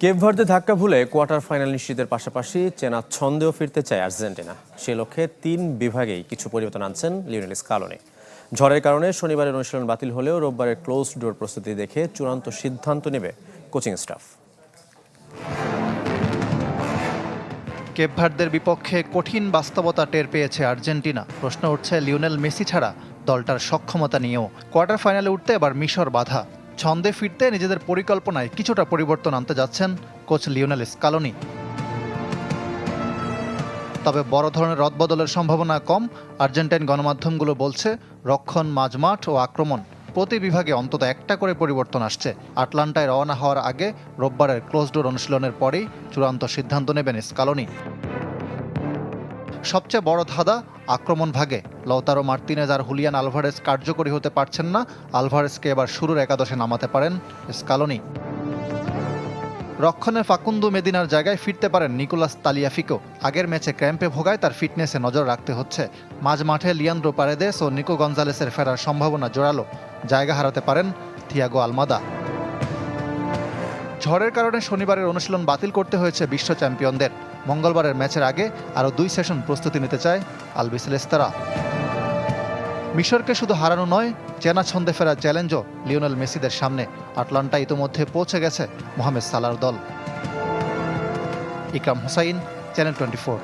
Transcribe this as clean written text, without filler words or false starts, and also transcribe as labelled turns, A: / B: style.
A: Cape Verde ধাক্কা ভুলে quarter final নিশ্চিতের পাশাপাশি চেনা ছন্দেও ফিরতে চায় আর্জেন্টিনা। সে লক্ষ্যে 3 বিভাগেই কিছু পরিবর্তন আনছেন লিওনেল স্কালোনি। ঝড়ের কারণে শনিবারের অনুশীলন বাতিল হলেও রোববারের ক্লোজ ডোর প্রস্তুতি দেখে চূড়ান্ত সিদ্ধান্ত নেবে কোচিং স্টাফ।
B: কেপ ভার্দের বিপক্ষে কঠিন বাস্তবতা টের পেয়েছে আর্জেন্টিনা। প্রশ্ন উঠছে লিওনেল মেসি ছাড়া দলটার সক্ষমতা নিয়েও। কোয়ার্টার ফাইনালে উঠতে এবার মিশর বাধা। ছন্দে ফিরতে নিজেদের পরিকল্পনায় কিছুটা পরিবর্তন আনতে যাচ্ছেন কোচ লিওনেল স্কালোনি। তবে বড় ধরনের রদবদলের সম্ভাবনা কম। আর্জেন্টাইন গণমাধ্যমগুলো বলছে রক্ষণ, মাঝমাঠ ও আক্রমণ প্রতি বিভাগে অন্তত একটা করে পরিবর্তন আসছে। আটলান্টায় রওনা হওয়ার আগে রোববারের ক্লোজ ডোর অনুশীলনের পরেই চূড়ান্ত সিদ্ধান্ত নেবেন স্কালোনি। সবচেয়ে বড় ধাঁধা আক্রমণ ভাগে। লৌতারো মার্তিনেজ আর হুলিয়ান আলভারেজ কার্যকরী হতে পারছেন না। আলভারেজকে এবার শুরুর একাদশে নামাতে পারেন স্কালোনি। রক্ষণে ফাকুন্দো মেদিনার জায়গায় ফিরতে পারেন নিকোলাস তালিয়াফিকো। আগের ম্যাচে ক্র্যাম্পে ভোগায় তার ফিটনেসে নজর রাখতে হচ্ছে। মাঝ মাঠে লিয়ান্দ্রো পারেদেস ও নিকো গঞ্জালেসের ফেরার সম্ভাবনা জোরালো। জায়গা হারাতে পারেন থিয়াগো আলমাদা। ঝড়ের কারণে শনিবারের অনুশীলন বাতিল করতে হয়েছে বিশ্ব চ্যাম্পিয়নদের। মঙ্গলবারের ম্যাচের আগে আরও 2 সেশন প্রস্তুতি নিতে চায় আলবিসেলেস্তারা। মিশরকে শুধু হারানো নয়, চেনা ছন্দে ফেরার চ্যালেঞ্জও লিওনেল মেসিদের সামনে। আটলান্টা ইতোমধ্যে পৌঁছে গেছে মোহামেদ সালার দল। ইকরাম হোসাইন, চ্যানেল 24।